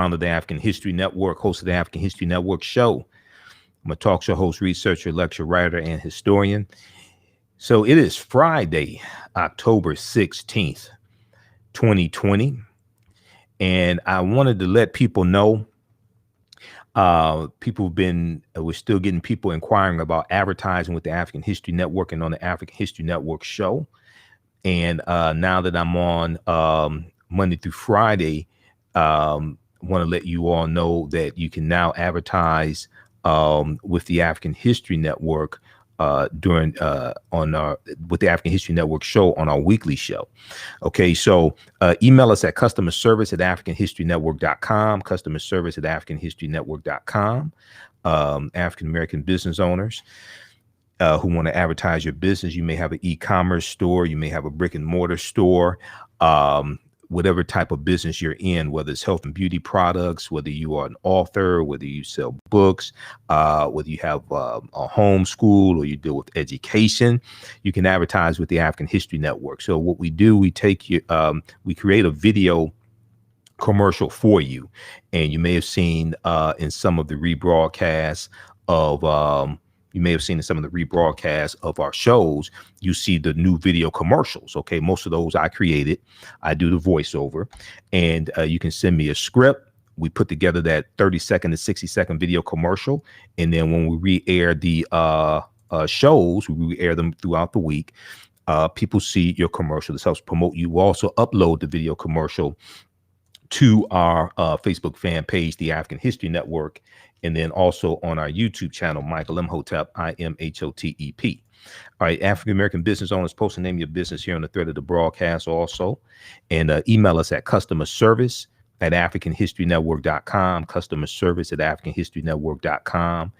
founder of the African History Network, host of the African History Network show. I'm a talk show host, researcher, lecturer, writer, and historian. So it is Friday, October 16th, 2020. And I wanted to let people know, we're still getting people inquiring about advertising with the African History Network and on the African History Network show. And now that I'm on Monday through Friday, want to let you all know that you can now advertise with the African History Network with the African History Network show on our weekly show. Okay, so email us at customerservice@africanhistorynetwork.com, customerservice@africanhistorynetwork.com. African American business owners who want to advertise your business. You may have an e-commerce store, you may have a brick and mortar store, whatever type of business you're in, whether it's health and beauty products, whether you are an author, whether you sell books, whether you have a home school or you deal with education, you can advertise with the African History Network. So what we do, we create a video commercial for you. And you may have seen in some of the rebroadcasts of our shows, you see the new video commercials. Okay, most of those I created. I do the voiceover, and you can send me a script. We put together that 30-second to 60-second video commercial, and then when we re-air the shows, we re-air them throughout the week. People see your commercial. This helps promote you. We'll also upload the video commercial to our Facebook fan page, the African History Network, and then also on our YouTube channel, Michael Imhotep, IMHOTEP. All right, African American business owners, post the name of your business here on the thread of the broadcast also, and email us at customerservice@africanhistorynetwork.com, customerservice@africanhistorynetwork.com,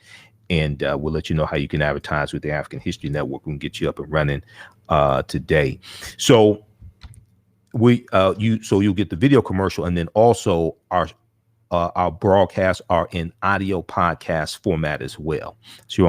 and we'll let you know how you can advertise with the African History Network. We can get you up and running today. So you'll get the video commercial, and then also our broadcasts are in audio podcast format as well. So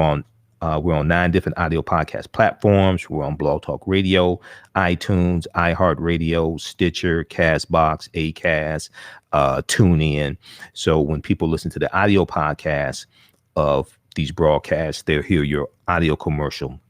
we're on 9 different audio podcast platforms. We're on Blog Talk Radio, iTunes, iHeartRadio, Stitcher, Castbox, Acast, TuneIn. So when people listen to the audio podcast of these broadcasts, they'll hear your audio commercial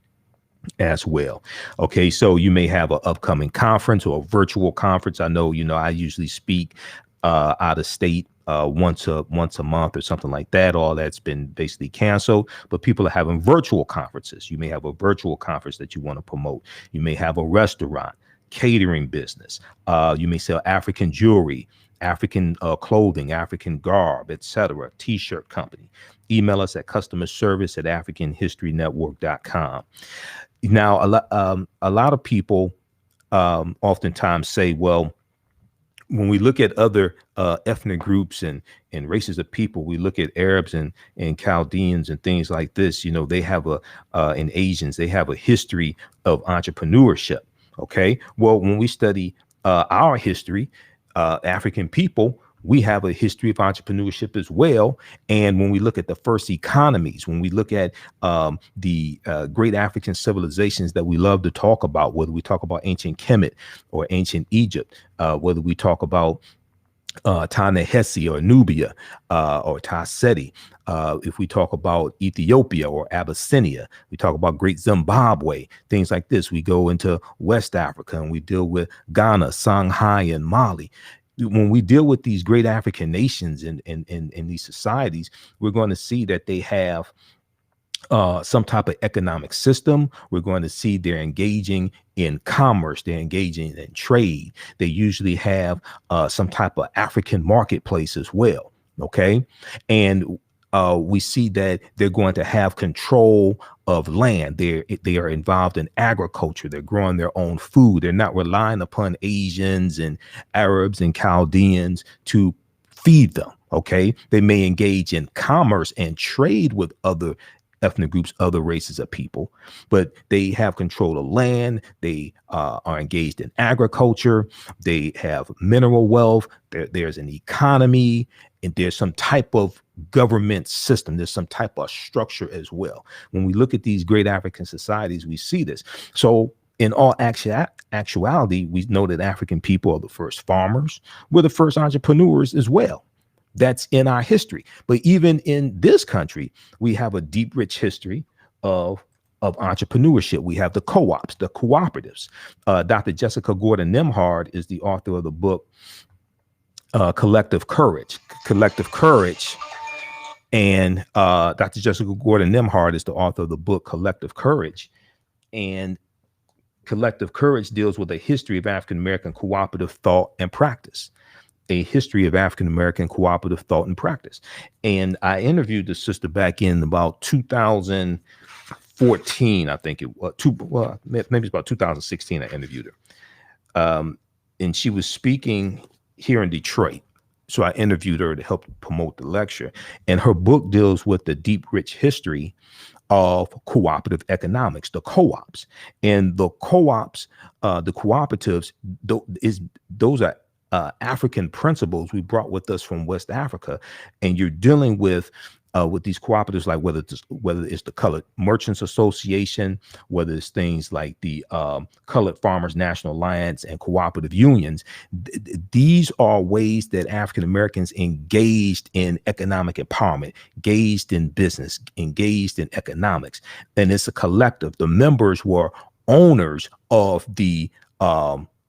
as well. Okay, so you may have an upcoming conference or a virtual conference. I know, I usually speak out of state once a month or something like that. All that's been basically canceled, but people are having virtual conferences. You may have a virtual conference that you want to promote. You may have a restaurant, catering business. You may sell African jewelry, African clothing, African garb, etc. T-shirt company. Email us at customerservice@africanhistorynetwork.com. Now, a lot of people oftentimes say, well, when we look at other ethnic groups and races of people, we look at Arabs and Chaldeans and things like this, they have and Asians, they have a history of entrepreneurship. Okay, well, when we study our history, African people, we have a history of entrepreneurship as well. And when we look at the first economies, when we look at the great African civilizations that we love to talk about, whether we talk about ancient Kemet or ancient Egypt, whether we talk about Ta-Nehesi or Nubia or Ta-Seti, if we talk about Ethiopia or Abyssinia, we talk about Great Zimbabwe, things like this. We go into West Africa and we deal with Ghana, Songhai, and Mali. When we deal with these great African nations and these societies, we're going to see that they have some type of economic system. We're going to see they're engaging in commerce. They're engaging in trade. They usually have some type of African marketplace as well. Okay. And we see that they're going to have control of land. They are involved in agriculture. They're growing their own food. They're not relying upon Asians and Arabs and Chaldeans to feed them. Okay. They may engage in commerce and trade with other ethnic groups, other races of people, but they have control of land. They are engaged in agriculture. They have mineral wealth. There's an economy, and there's some type of government system. There's some type of structure as well. When we look at these great African societies, we see this. So in all actuality, we know that African people are the first farmers. We're the first entrepreneurs as well. That's in our history. But even in this country, we have a deep, rich history of entrepreneurship. We have the co-ops, the cooperatives. Dr. Jessica Gordon Nimhard is the author of the book Collective Courage. Collective Courage. And Dr. Jessica Gordon Nimhard is the author of the book Collective Courage. And Collective Courage deals with a history of African American cooperative thought and practice. A history of African American cooperative thought and practice. And I interviewed the sister back in about 2014, I think it was. Maybe it's about 2016. I interviewed her, and she was speaking here in Detroit. So I interviewed her to help promote the lecture. And her book deals with the deep, rich history of cooperative economics, the co-ops. And the co-ops, the cooperatives, those are African principles we brought with us from West Africa. And you're dealing with these cooperatives, like whether it's the Colored Merchants Association, whether it's things like the Colored Farmers National Alliance and cooperative unions. These are ways that African Americans engaged in economic empowerment, engaged in business, engaged in economics. And it's a collective. The members were owners of the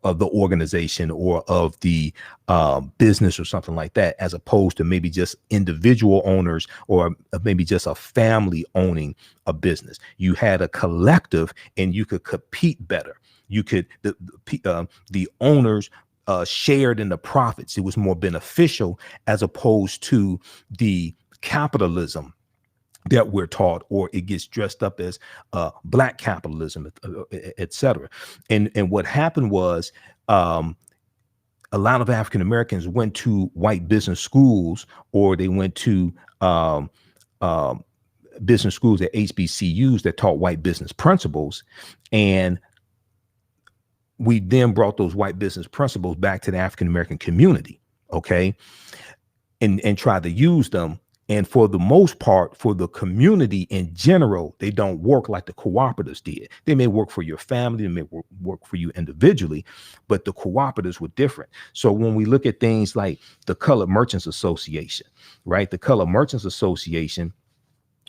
organization or of the business or something like that, as opposed to maybe just individual owners or maybe just a family owning a business. You had a collective and you could compete better. You could, the owners shared in the profits. It was more beneficial as opposed to the capitalism that we're taught, or it gets dressed up as black capitalism, et cetera. And what happened was a lot of African Americans went to white business schools, or they went to business schools at HBCUs that taught white business principles. And we then brought those white business principles back to the African American community, okay, and tried to use them. And for the most part, for the community in general, they don't work like the cooperatives did. They may work for your family, they may work for you individually, but the cooperatives were different. So when we look at things like the Colored Merchants Association, right? The Colored Merchants Association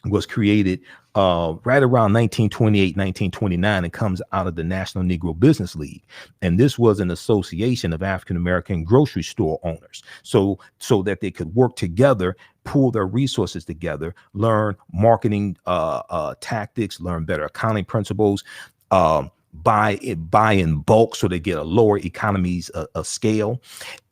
was created right around 1928, 1929, and comes out of the National Negro Business League. And this was an association of African-American grocery store owners. So that they could work together, pool their resources together, learn marketing tactics, learn better accounting principles, buy in bulk so they get a lower economies of scale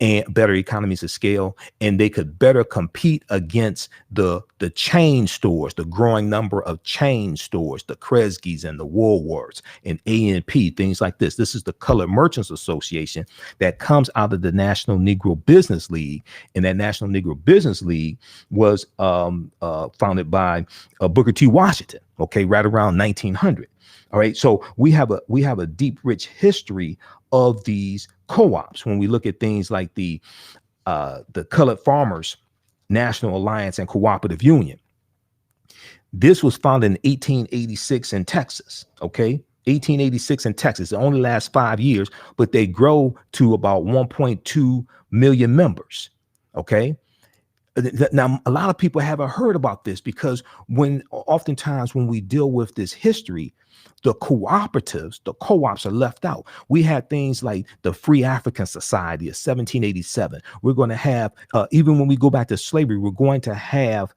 and better economies of scale, and they could better compete against the chain stores, the growing number of chain stores, the Kresge's and the Woolworths and A&P, things like this. This is the Colored Merchants Association that comes out of the National Negro Business League, and that National Negro Business League was founded by Booker T. Washington, okay, right around 1900. All right, so we have a deep, rich history of these co-ops. When we look at things like the Colored Farmers National Alliance and Cooperative Union, this was founded in 1886 in Texas. Okay, 1886 in Texas. It only lasts 5 years, but they grow to about 1.2 million members. Okay. Now, a lot of people haven't heard about this because oftentimes when we deal with this history, the cooperatives, the co-ops are left out. We had things like the Free African Society of 1787. We're going to have, even when we go back to slavery, we're going to have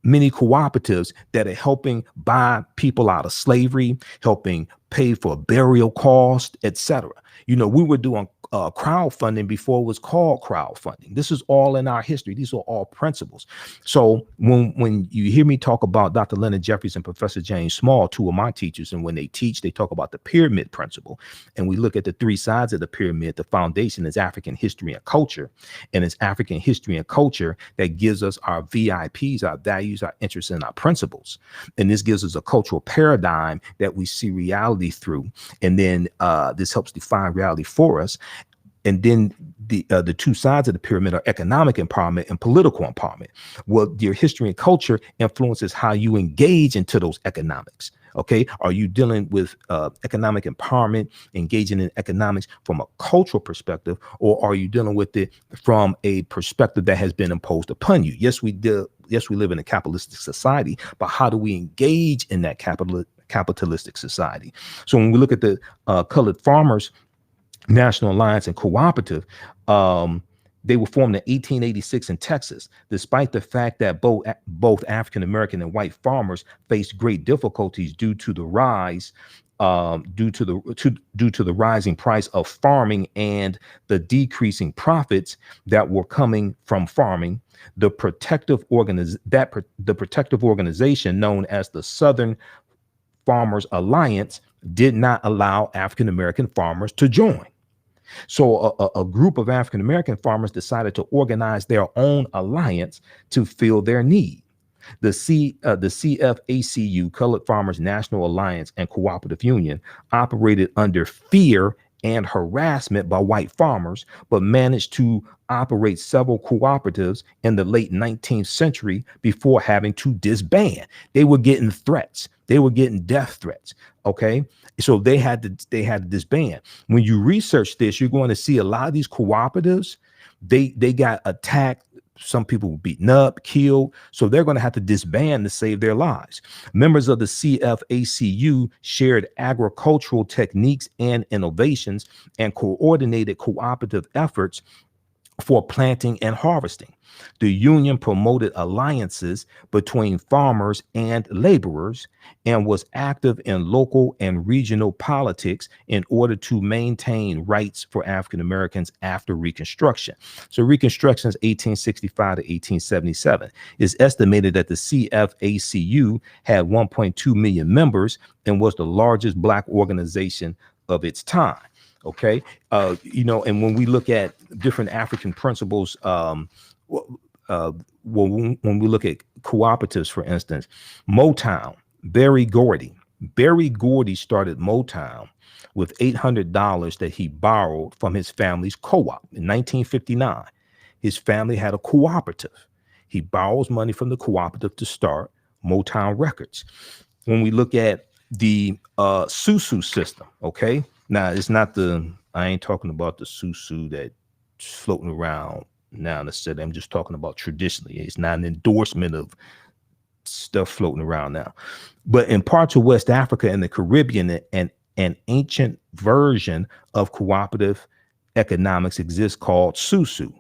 many cooperatives that are helping buy people out of slavery, helping pay for burial costs, etc. You know, we were doing crowdfunding before it was called crowdfunding. This is all in our history. These are all principles. So when you hear me talk about Dr. Leonard Jeffries and Professor James Small, two of my teachers, and when they teach, they talk about the pyramid principle. And we look at the three sides of the pyramid. The foundation is African history and culture. And it's African history and culture that gives us our VIPs, our values, our interests, and our principles. And this gives us a cultural paradigm that we see reality through. And then this helps define reality for us. And then the two sides of the pyramid are economic empowerment and political empowerment. Well, your history and culture influences how you engage into those economics. Okay. Are you dealing with economic empowerment, engaging in economics from a cultural perspective, or are you dealing with it from a perspective that has been imposed upon you? Yes, we do. Yes, we live in a capitalistic society, but how do we engage in that capitalistic society? So when we look at the Colored Farmers National Alliance and Cooperative, they were formed in 1886 in Texas, despite the fact that both African American and white farmers faced great difficulties due to the rise, due to the rising price of farming and the decreasing profits that were coming from farming. The protective organization known as the Southern Farmers Alliance did not allow African American farmers to join. So a group of African American farmers decided to organize their own alliance to fill their need. The CFACU, Colored Farmers National Alliance and Cooperative Union, operated under fear and harassment by white farmers, but managed to operate several cooperatives in the late 19th century before having to disband. They were getting threats. They were getting death threats. Okay. So they had to disband. When you research this, you're going to see a lot of these cooperatives, they got attacked. Some people were beaten up, killed. So they're going to have to disband to save their lives. Members of the CFACU shared agricultural techniques and innovations and coordinated cooperative efforts for planting and harvesting. The union promoted alliances between farmers and laborers and was active in local and regional politics in order to maintain rights for African Americans after Reconstruction. So Reconstruction is 1865 to 1877. It's estimated that the CFACU had 1.2 million members and was the largest Black organization of its time. Okay. And when we look at different African principles, when we look at cooperatives, for instance, Motown, Berry Gordy started Motown with $800 that he borrowed from his family's co-op in 1959. His family had a cooperative. He borrows money from the cooperative to start Motown Records. When we look at the Susu system, okay, now it's not I ain't talking about the Susu that's floating around now. Necessarily, I'm just talking about traditionally. It's not an endorsement of stuff floating around now. But in parts of West Africa and the Caribbean, an ancient version of cooperative economics exists called Susu.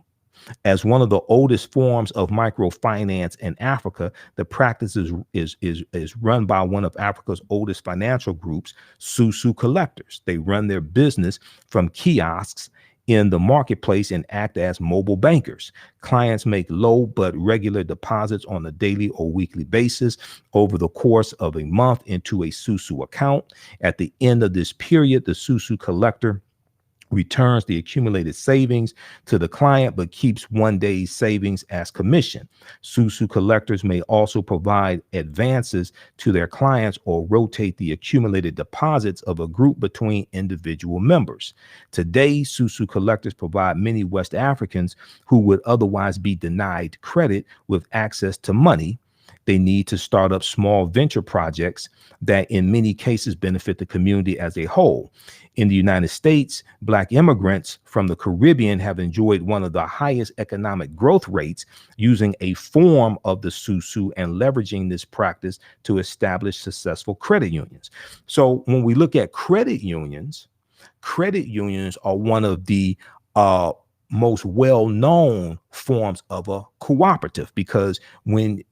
As one of the oldest forms of microfinance in Africa, the practice is run by one of Africa's oldest financial groups, Susu collectors. They run their business from kiosks in the marketplace and act as mobile bankers. Clients make low but regular deposits on a daily or weekly basis over the course of a month into a Susu account. At the end of this period, the Susu collector returns the accumulated savings to the client, but keeps one day's savings as commission. Susu collectors may also provide advances to their clients or rotate the accumulated deposits of a group between individual members. Today, Susu collectors provide many West Africans who would otherwise be denied credit with access to money. They need to start up small venture projects that in many cases benefit the community as a whole. In the United States, Black immigrants from the Caribbean have enjoyed one of the highest economic growth rates using a form of the Susu and leveraging this practice to establish successful credit unions. So when we look at credit unions are one of the most well-known forms of a cooperative, because when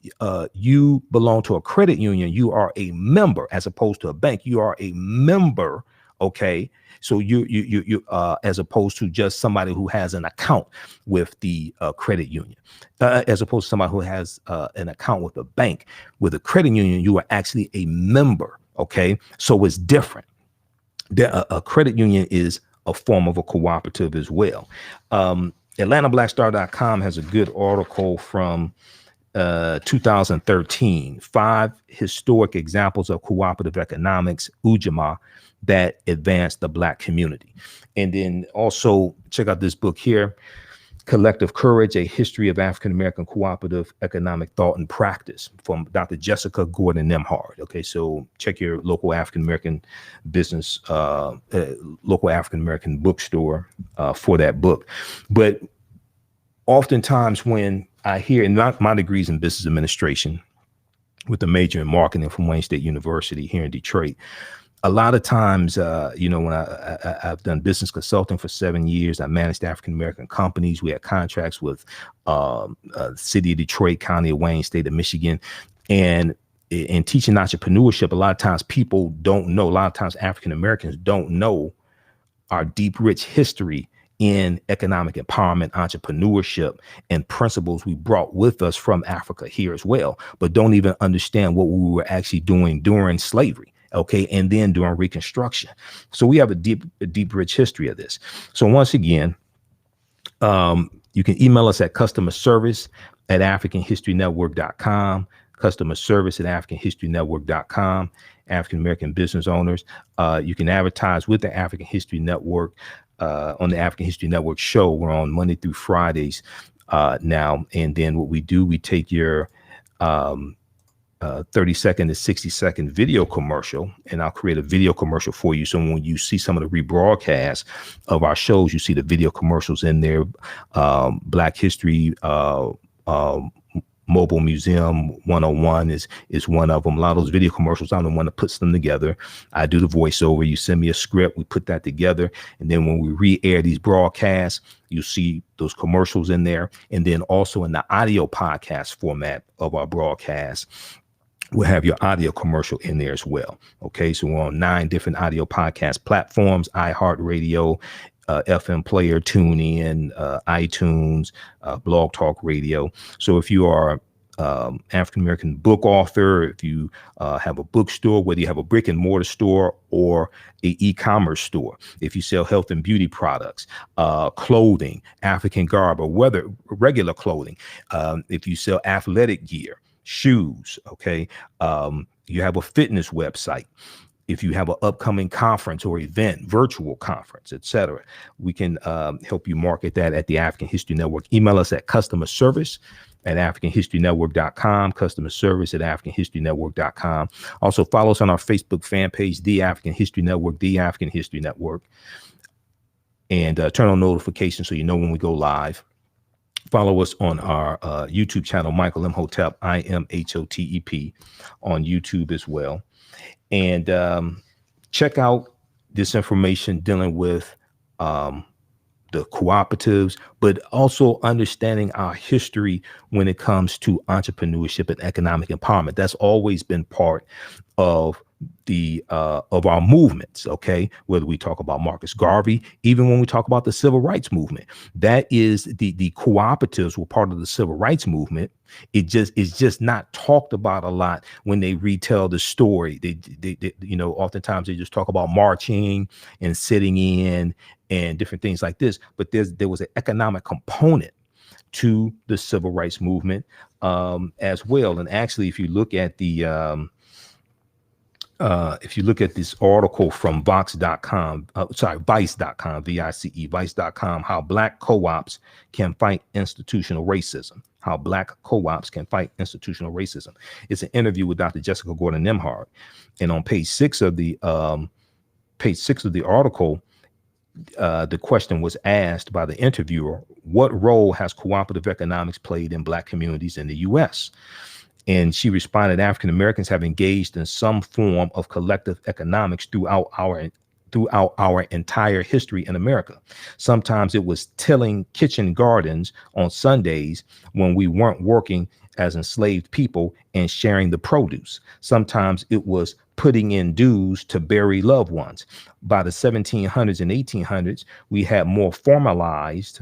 you belong to a credit union, you are a member as opposed to a bank. You are a member. Okay. So you as opposed to just somebody who has an account with the credit union, as opposed to somebody who has an account with a bank. With a credit union, you are actually a member. Okay. So it's different. A credit union is a form of a cooperative as well. AtlantaBlackStar.com has a good article from 2013, 5 historic examples of cooperative economics, Ujamaa, that advanced the Black community. And then also check out this book here, Collective Courage, A History of African American Cooperative Economic Thought and Practice from Dr. Jessica Gordon Nemhard. Okay, so check your local African American business, local African American bookstore for that book. But oftentimes when I hear, and my degrees in business administration with a major in marketing from Wayne State University here in Detroit, a lot of times, when I've done business consulting for 7 years, I managed African-American companies. We had contracts with city of Detroit, county of Wayne, state of Michigan. And in teaching entrepreneurship, a lot of times people don't know, a lot of times African-Americans don't know our deep, rich history in economic empowerment, entrepreneurship, and principles we brought with us from Africa here as well, but don't even understand what we were actually doing during slavery. Okay. And then during Reconstruction. So we have a deep, rich history of this. So once again, you can email us at customerservice@africanhistorynetwork.com, customerservice@africanhistorynetwork.com, African American business owners. You can advertise with the African History Network on the African History Network show. We're on Monday through Fridays now. And then what we do, we take your 30-second to 60-second video commercial, and I'll create a video commercial for you. So when you see some of the rebroadcasts of our shows, you see the video commercials in there. Black History Mobile Museum 101 is one of them. A lot of those video commercials, I'm the one that puts them together. I do the voiceover. You send me a script, we put that together. And then when we re-air these broadcasts, you see those commercials in there. And then also in the audio podcast format of our broadcast, we'll have your audio commercial in there as well. Okay, so we're on 9 different audio podcast platforms: iHeartRadio, FM Player, TuneIn, iTunes, Blog Talk Radio. So if you are African American book author, if you have a bookstore, whether you have a brick and mortar store or a e-commerce store, if you sell health and beauty products, clothing, African garb, or whether regular clothing, if you sell athletic gear, shoes, okay, you have a fitness website, if you have an upcoming conference or event, virtual conference, etc., we can help you market that at the African History Network. Email us at customerservice@africanhistorynetwork.com, customerservice@africanhistorynetwork.com. Also follow us on our Facebook fan page, The African History Network, The African History Network, and turn on notifications so you know when we go live. Follow us on our YouTube channel, Michael Imhotep, IMHOTEP, on YouTube as well. And check out this information dealing with the cooperatives, but also understanding our history when it comes to entrepreneurship and economic empowerment. That's always been part of the of our movements. Okay, whether we talk about Marcus Garvey, even when we talk about the civil rights movement, that is the cooperatives were part of the civil rights movement. It's just not talked about a lot when they retell the story. They oftentimes they just talk about marching and sitting in and different things like this. But there was an economic component to the civil rights movement as well. And actually, if you look at the this article from Vice.com, Vice.com, how Black co-ops can fight institutional racism. How Black co-ops can fight institutional racism. It's an interview with Dr. Jessica Gordon Nemhard, and on page 6 of the article, the question was asked by the interviewer: what role has cooperative economics played in Black communities in the U.S.? And she responded, African Americans have engaged in some form of collective economics throughout our entire history in America. Sometimes it was tilling kitchen gardens on Sundays when we weren't working as enslaved people and sharing the produce. Sometimes it was putting in dues to bury loved ones. By the 1700s and 1800s, we had more formalized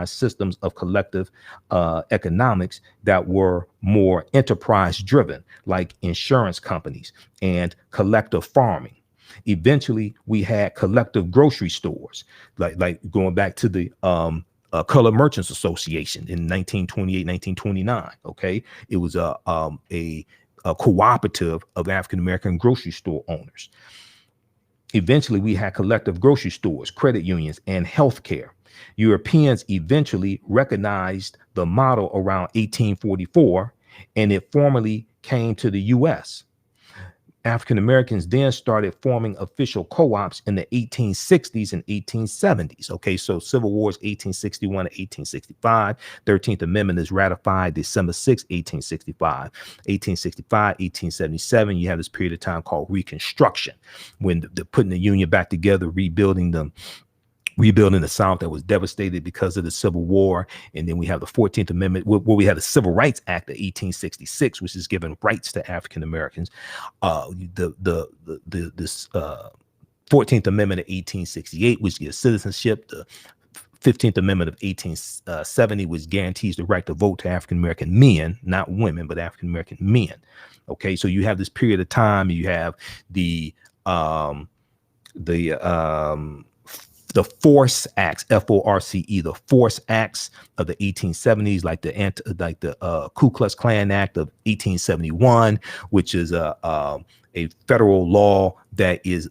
systems of collective economics that were more enterprise driven, like insurance companies and collective farming. Eventually, we had collective grocery stores, like going back to the Colored Merchants Association in 1928, 1929. Okay, it was a cooperative of African American grocery store owners. Eventually, we had collective grocery stores, credit unions, and healthcare. Europeans eventually recognized the model around 1844, and it formally came to the U.S. African Americans then started forming official co-ops in the 1860s and 1870s. Okay, so Civil War is 1861 to 1865. 13th Amendment is ratified December 6, 1865. 1865, 1877, you have this period of time called Reconstruction, when they're putting the Union back together, rebuilding the South that was devastated because of the Civil War. And then we have the 14th Amendment, where we have the Civil Rights Act of 1866, which is giving rights to African Americans. This 14th Amendment of 1868, which gives citizenship. The 15th Amendment of 1870, which guarantees the right to vote to African American men, not women, but African American men. Okay, so you have this period of time. You have the Force Acts, F-O-R-C-E, the Force Acts of the 1870s, like the Ku Klux Klan Act of 1871, which is a federal law that is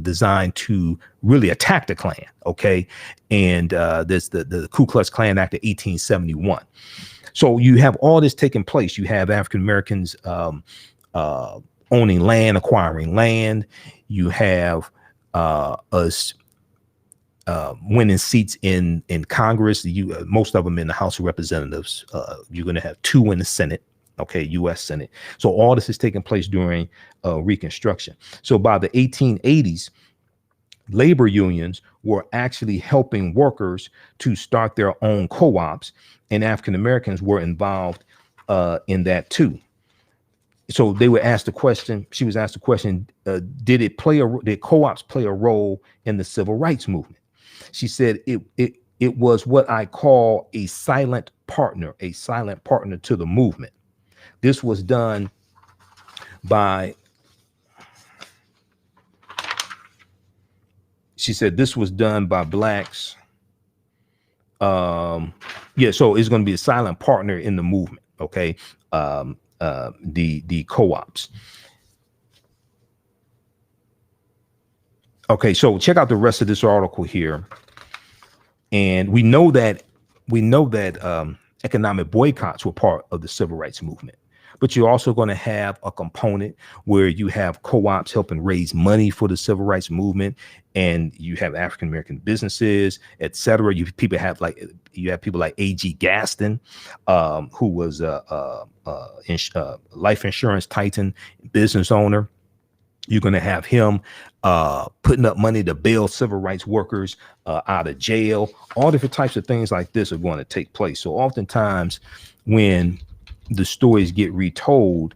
designed to really attack the Klan. Okay, and there's the Ku Klux Klan Act of 1871. So you have all this taking place. You have African Americans owning land, acquiring land. You have us winning seats in Congress. Most of them in the House of Representatives. You're going to have 2 in the Senate. Okay, U.S. Senate. So all this is taking place during Reconstruction. So by the 1880s, labor unions were actually helping workers to start their own co-ops, and African Americans were involved in that too. So they were asked the question, she was asked the question, did co-ops play a role in the civil rights movement? She said it was what I call a silent partner to the movement. This was done by, she said this was done by blacks. So it's going to be a silent partner in the movement. Okay. The co-ops. Okay, so check out the rest of this article here. And we know that economic boycotts were part of the civil rights movement. But you're also going to have a component where you have co-ops helping raise money for the civil rights movement, and you have African American businesses, etc. You have people like A.G. Gaston, who was a life insurance titan business owner. You're going to have him putting up money to bail civil rights workers out of jail. All different types of things like this are going to take place. So oftentimes when the stories get retold,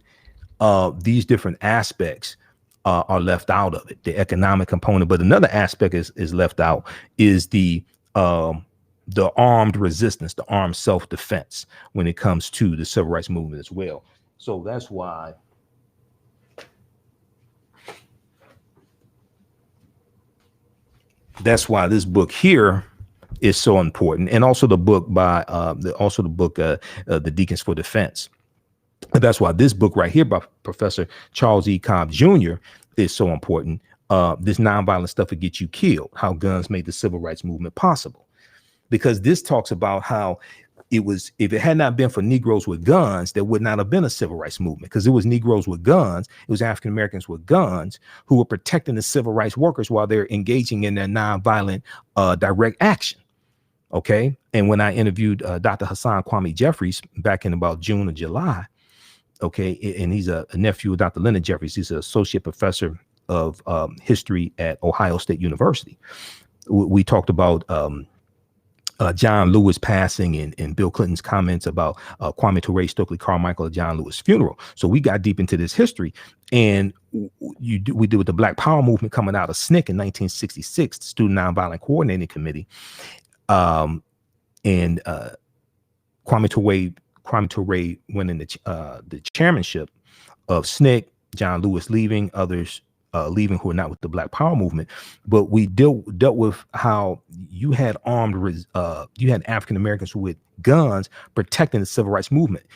these different aspects are left out of it, the economic component. But another aspect is left out is the armed resistance, the armed self-defense when it comes to the civil rights movement as well. So that's why this book here is so important, and also the book by the Deacons for Defense. And that's why this book right here by Professor Charles E. Cobb Jr. is so important. This nonviolent stuff will get you killed, how guns made the civil rights movement possible. Because this talks about how it was, if it had not been for Negroes with guns, there would not have been a civil rights movement, because it was Negroes with guns. It was African Americans with guns who were protecting the civil rights workers while they're engaging in their nonviolent direct action. Okay. And when I interviewed Dr. Hassan Kwame Jeffries back in about June or July, okay, and he's a nephew of Dr. Leonard Jeffries. He's an associate professor of history at Ohio State University. We talked about John Lewis passing and Bill Clinton's comments about Kwame Ture, Stokely Carmichael at John Lewis' funeral. So we got deep into this history, and we did with the Black Power movement coming out of SNCC in 1966, the Student Nonviolent Coordinating Committee, and Kwame Ture winning the chairmanship of SNCC, John Lewis leaving, others leaving who are not with the Black Power movement. But we dealt with how you had you had African Americans with guns protecting the civil rights movement.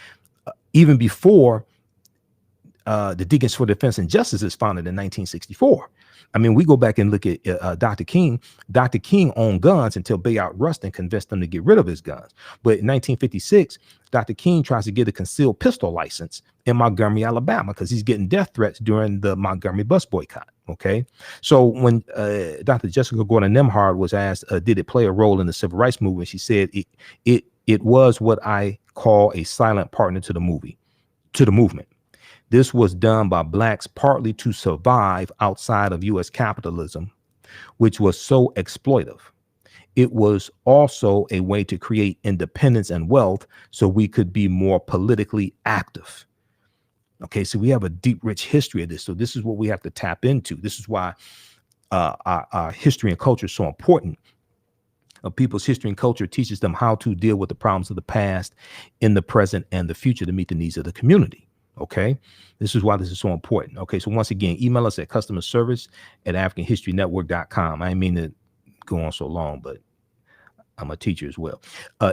Even before the Deacons for Defense and Justice is founded in 1964. I mean, we go back and look at Dr. King. Dr. King owned guns until Bayard Rustin convinced him to get rid of his guns. But in 1956, Dr. King tries to get a concealed pistol license in Montgomery, Alabama, because he's getting death threats during the Montgomery bus boycott. Okay. So when Dr. Jessica Gordon Nemhard was asked, did it play a role in the civil rights movement? She said it was what I call a silent partner to the movement. This was done by blacks partly to survive outside of U.S. capitalism, which was so exploitive. It was also a way to create independence and wealth so we could be more politically active. Okay, so we have a deep, rich history of this. So this is what we have to tap into. This is why our history and culture is so important. People's history and culture teaches them how to deal with the problems of the past in the present and the future to meet the needs of the community. Okay, this is why this is so important. Okay, so once again, email us at customerservice@africanhistorynetwork.com. I didn't mean to go on so long, but I'm a teacher as well.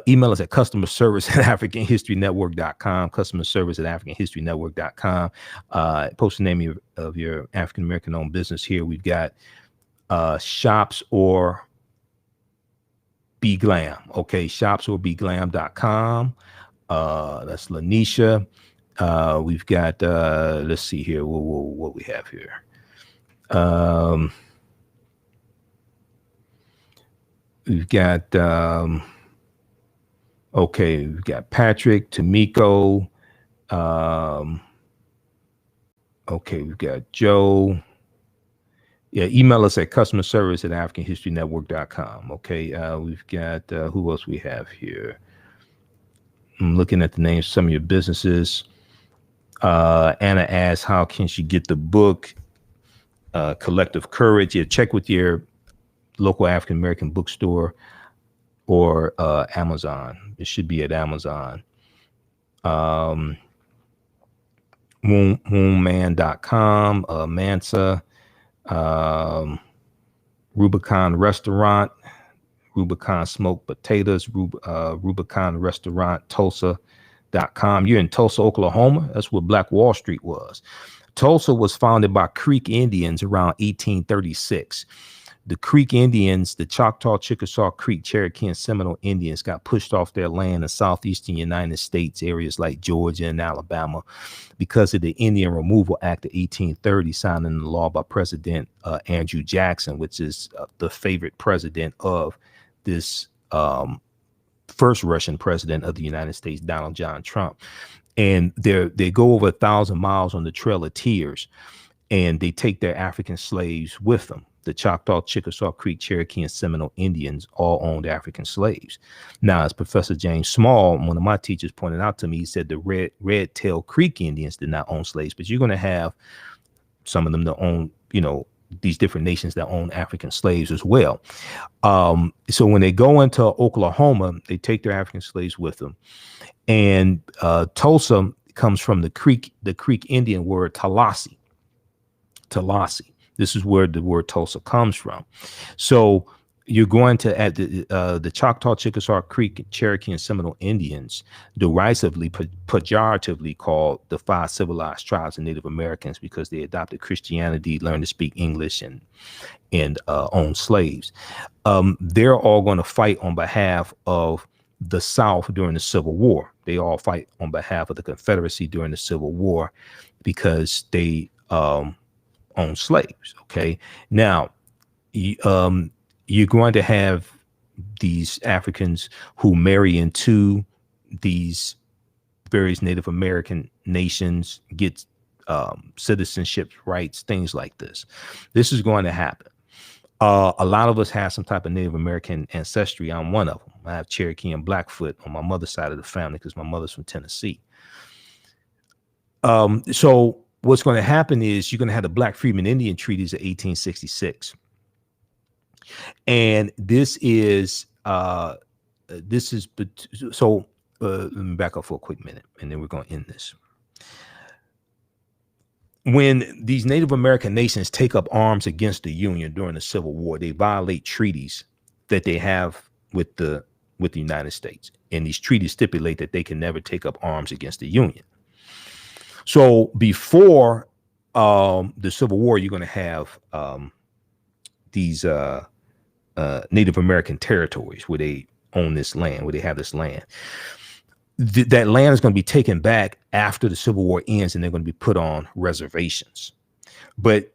Email us at customerservice@africanhistorynetwork.com, customerservice@africanhistorynetwork.com. Post the name of your African-American owned business here. We've got shops or be glam. Okay, shops or be glam.com. That's Lanisha. We've got, let's see here, what we have here. We've got, okay, we've got Patrick, Tamiko. Okay, we've got Joe. Yeah, email us at customerservice@africanhistorynetwork.com. Okay, we've got, who else we have here? I'm looking at the names of some of your businesses. Anna asks, how can she get the book, Collective Courage? Yeah, check with your local African-American bookstore or Amazon. It should be at Amazon. Moonman.com, Mansa, Rubicon Restaurant, Rubicon Smoked Potatoes, Rubicon Restaurant, Tulsa.com. You're in Tulsa, Oklahoma. That's where Black Wall Street was. Tulsa was founded by Creek Indians around 1836. The Creek Indians, the Choctaw, Chickasaw, Creek, Cherokee, and Seminole Indians got pushed off their land in southeastern United States, areas like Georgia and Alabama, because of the Indian Removal Act of 1830, signed into law by President Andrew Jackson, which is the favorite president of this first Russian president of the United States, Donald John Trump. And they go over 1,000 miles on the Trail of Tears, and they take their African slaves with them. The Choctaw, Chickasaw, Creek, Cherokee, and Seminole Indians all owned African slaves. Now, as Professor James Small, one of my teachers, pointed out to me, he said the Red-tailed Creek Indians did not own slaves, but you're going to have some of them that own, these different nations that own African slaves as well. So when they go into Oklahoma, they take their African slaves with them. And Tulsa comes from the Creek Indian word Tallahassee. Tallahassee. This is where the word Tulsa comes from. So you're going to add the Choctaw, Chickasaw, Creek, Cherokee, and Seminole Indians, derisively, pejoratively called the 5 civilized tribes of Native Americans because they adopted Christianity, learned to speak English, and owned slaves. They're all going to fight on behalf of the South during the Civil War. They all fight on behalf of the Confederacy during the Civil War because they own slaves. Okay, now you're going to have these Africans who marry into these various Native American nations, get citizenship rights, things like this. This is going to happen. A lot of us have some type of Native American ancestry. I'm one of them. I have Cherokee and Blackfoot on my mother's side of the family because my mother's from Tennessee. So what's going to happen is you're going to have the Black Freedmen Indian Treaties of 1866. And this is so let me back up for a quick minute and then we're going to end this. When these Native American nations take up arms against the Union during the Civil War, they violate treaties that they have with the United States. And these treaties stipulate that they can never take up arms against the Union. So before the Civil War, you're going to have Native American territories where they own this land, where they have this land. That land is going to be taken back after the Civil War ends, and they're going to be put on reservations. But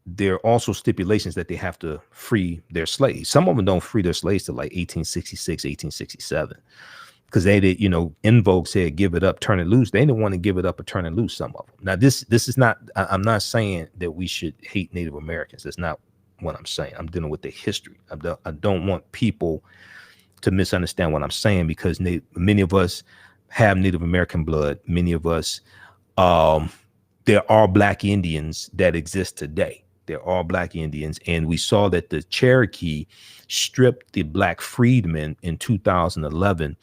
there are also stipulations that they have to free their slaves. Some of them don't free their slaves till like 1866, 1867, because they did, in vogue said, give it up, turn it loose. They didn't want to give it up or turn it loose, some of them. Now, this is not, I'm not saying that we should hate Native Americans. That's not what I'm saying. I'm dealing with the history. I don't want people to misunderstand what I'm saying, because many of us have Native American blood. Many of us, there are Black Indians that exist today. There are Black Indians. And we saw that the Cherokee stripped the Black freedmen in 2011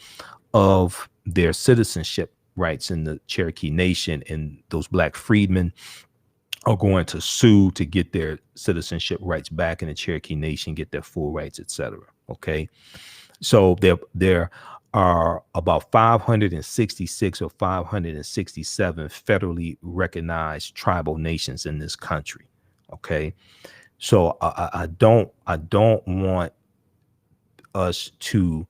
of their citizenship rights in the Cherokee Nation. And those Black freedmen are going to sue to get their citizenship rights back in the Cherokee Nation, get their full rights, etc. Okay. So there are about 566 or 567 federally recognized tribal nations in this country. Okay. So I don't want us to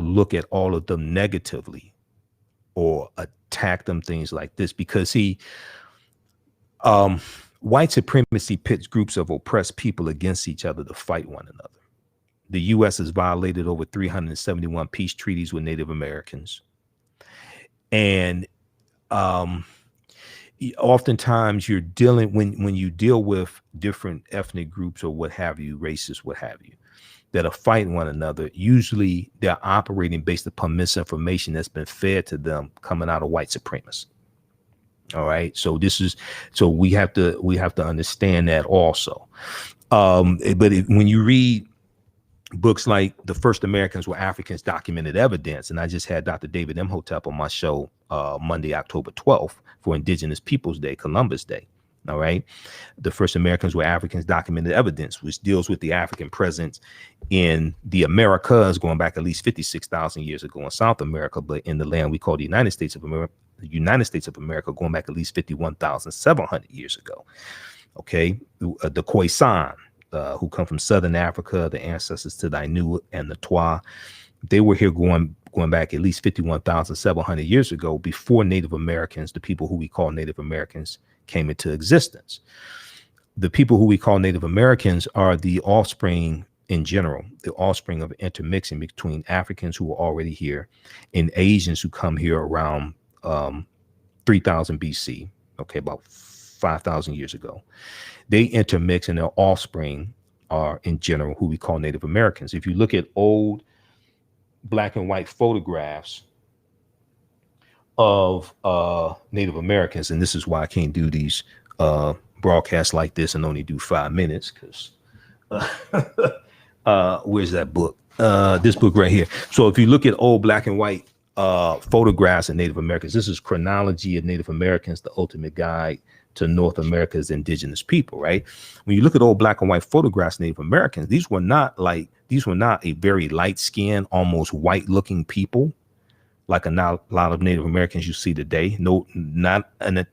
look at all of them negatively or attack them, things like this, because white supremacy pits groups of oppressed people against each other to fight one another. The U.S. has violated over 371 peace treaties with Native Americans. And oftentimes you're dealing, when you deal with different ethnic groups or what have you, races, what have you, that are fighting one another, usually they're operating based upon misinformation that's been fed to them coming out of white supremacy. All right. So we have to understand that also. When you read books like The First Americans Were Africans, Documented Evidence, and I just had Dr. David Imhotep on my show Monday, October 12th for Indigenous Peoples Day, Columbus Day. All right. The First Americans Were Africans, Documented Evidence, which deals with the African presence in the Americas going back at least 56,000 years ago in South America, but in the land we call the United States of America going back at least 51,700 years ago. Okay. The Khoisan, who come from Southern Africa, the ancestors to the Ainu and the Twa, they were here going back at least 51,700 years ago, before Native Americans, the people who we call Native Americans, came into existence. The people who we call Native Americans are the offspring, in general, the offspring of intermixing between Africans who were already here and Asians who come here around 3000 BC, okay, about 5,000 years ago. They intermix, and their offspring are, in general, who we call Native Americans. If you look at old black and white photographs of Native Americans, and this is why I can't do these broadcasts like this and only do 5 minutes, because where's that book? This book right here. So if you look at old black and white photographs of Native Americans, this is Chronology of Native Americans, the Ultimate Guide to North America's Indigenous People, right? When you look at old black and white photographs of Native Americans, these were not a very light skinned, almost white looking people like a lot of Native Americans you see today. No, not an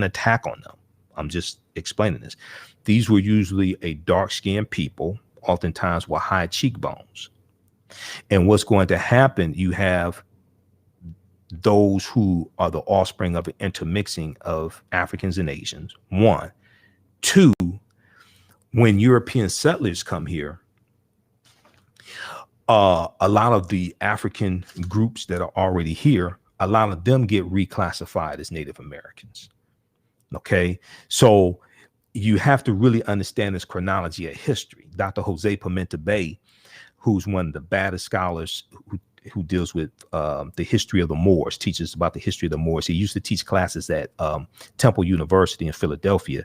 attack on them. I'm just explaining this. These were usually a dark skinned people, oftentimes with high cheekbones. And what's going to happen, you have those who are the offspring of an intermixing of Africans and Asians, one. Two, when European settlers come here, a lot of the African groups that are already here, a lot of them get reclassified as Native Americans. Okay, so you have to really understand this chronology of history. Dr. Jose Pimenta Bay, who's one of the baddest scholars who deals with the history of the Moors, teaches about the history of the Moors. He used to teach classes at Temple University in Philadelphia.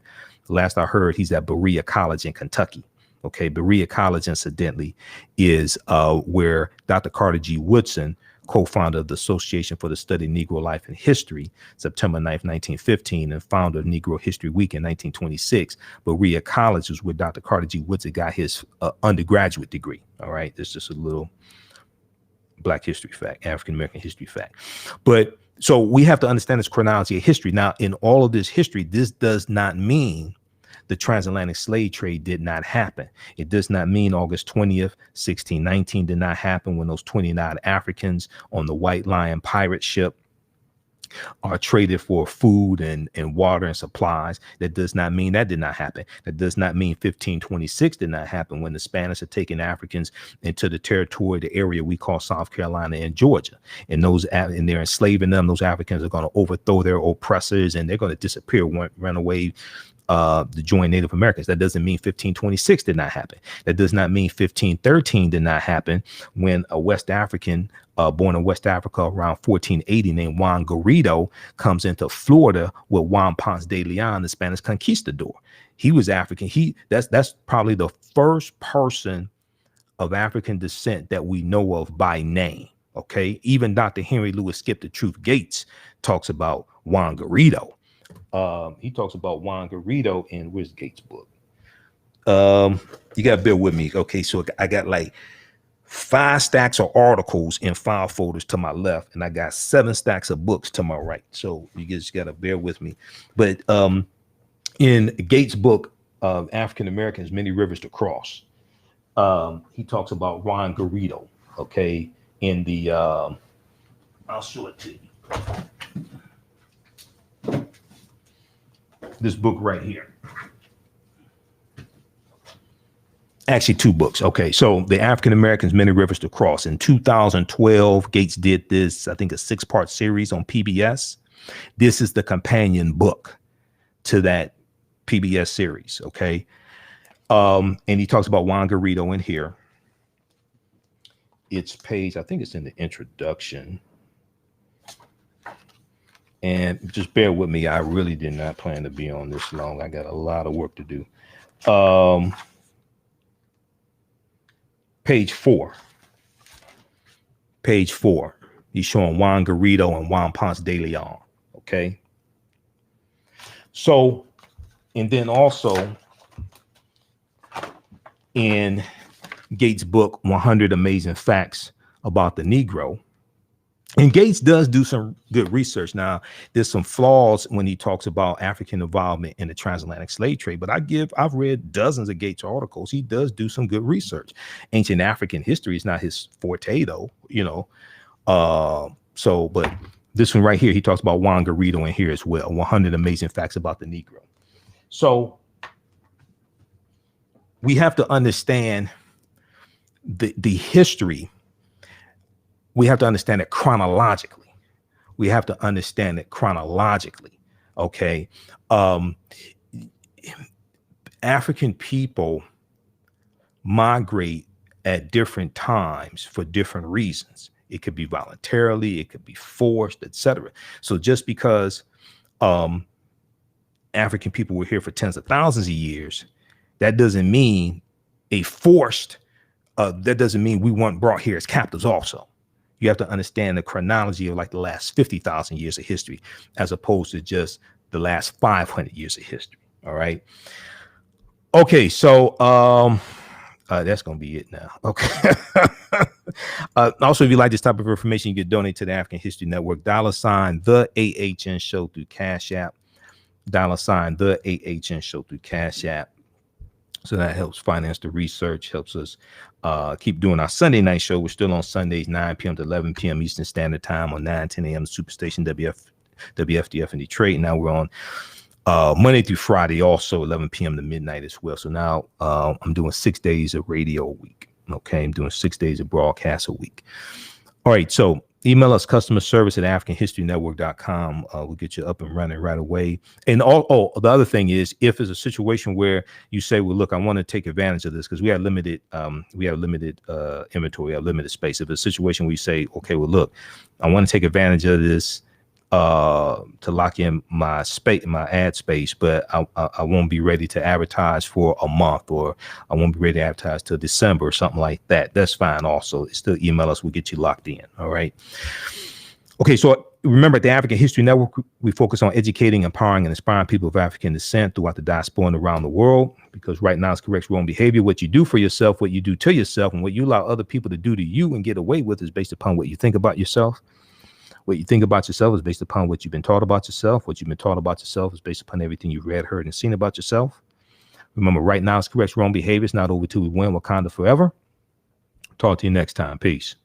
Last I heard, he's at Berea College in Kentucky. Okay, Berea College, incidentally, is where Dr. Carter G. Woodson, co-founder of the Association for the Study of Negro Life and History, September 9th, 1915, and founder of Negro History Week in 1926. Berea College is where Dr. Carter G. Woodson got his undergraduate degree. All right, this is just a little Black history fact, African American history fact. But So we have to understand this chronology of history. Now, in all of this history, this does not mean the transatlantic slave trade did not happen. It does not mean August 20th, 1619 did not happen when those 29 Africans on the White Lion pirate ship are traded for food and water and supplies. That does not mean that did not happen. That does not mean 1526 did not happen when the Spanish had taken Africans into the territory, the area we call South Carolina and Georgia. And they're enslaving them. Those Africans are going to overthrow their oppressors and they're going to disappear, run away to join Native Americans. That doesn't mean 1526 did not happen. That does not mean 1513 did not happen when a West African born in West Africa around 1480 named Juan Garrido comes into Florida with Juan Ponce de Leon, the Spanish conquistador. He was African. That's probably the first person of African descent that we know of by name. Okay, even Dr. Henry Louis Skip the Truth Gates talks about Juan Garrido. He talks about Juan Garrido in where's Gates' book. You gotta bear with me. Okay, so I got like 5 stacks of articles in file folders to my left, and I got 7 stacks of books to my right. So you just gotta bear with me. But in Gates' book, African Americans, Many Rivers to Cross, he talks about Juan Garrido. Okay, in the I'll show it to you. This book right here. Actually, 2 books. Okay, so the African Americans, Many Rivers to Cross. In 2012, Gates did this, I think, a 6-part series on PBS. This is the companion book to that PBS series. Okay, and he talks about Juan Garrido in here. It's page, I think it's in the introduction. And just bear with me. I really did not plan to be on this long. I got a lot of work to do. Page 4. Page 4. He's showing Juan Garrido and Juan Ponce de Leon. Okay. So, and then also in Gates' book, 100 Amazing Facts About the Negro. And Gates does do some good research. Now, there's some flaws when he talks about African involvement in the transatlantic slave trade, but I've read dozens of Gates articles. He does do some good research. Ancient African history is not his forte, though, you know. But this one right here, he talks about Juan Garrido in here as well. 100 Amazing Facts About the Negro. So we have to understand the history. We have to understand it chronologically. We have to understand it chronologically. Okay. African people migrate at different times for different reasons. It could be voluntarily, it could be forced, etc. So just because African people were here for tens of thousands of years, that doesn't mean that doesn't mean we weren't brought here as captives also. You have to understand the chronology of like the last 50,000 years of history, as opposed to just the last 500 years of history. All right. Okay. So that's going to be it now. Okay. Also, if you like this type of information, you can donate to the African History Network. $ the AHN show through Cash App. $ the AHN show through Cash App. So that helps finance the research, helps us keep doing our Sunday night show. We're still on Sundays, 9 p.m. to 11 p.m. Eastern Standard Time on 9-10 a.m. Superstation WFDF in Detroit. Now we're on Monday through Friday, also 11 p.m. to midnight as well. So now I'm doing 6 days of radio a week. Okay, I'm doing 6 days of broadcast a week. All right, so email us customer service at AfricanHistoryNetwork.com. We'll get you up and running right away. And the other thing is, if it's a situation where you say, well, look, I want to take advantage of this because we have limited inventory, we have limited space. If it's a situation where you say, okay, well, look, I want to take advantage of this to lock in my space, my ad space, but I won't be ready to advertise for a month, or I won't be ready to advertise till December or something like that. That's fine. Also, still email us. We'll get you locked in. All right. Okay. So remember, at the African History Network, we focus on educating, empowering, and inspiring people of African descent throughout the diaspora and around the world, because right now it's correct wrong behavior. What you do for yourself, what you do to yourself, and what you allow other people to do to you and get away with is based upon what you think about yourself. What you think about yourself is based upon what you've been taught about yourself. What you've been taught about yourself is based upon everything you've read, heard, and seen about yourself. Remember, right now is correct. Wrong behavior is not over till we win. Wakanda forever. Talk to you next time. Peace.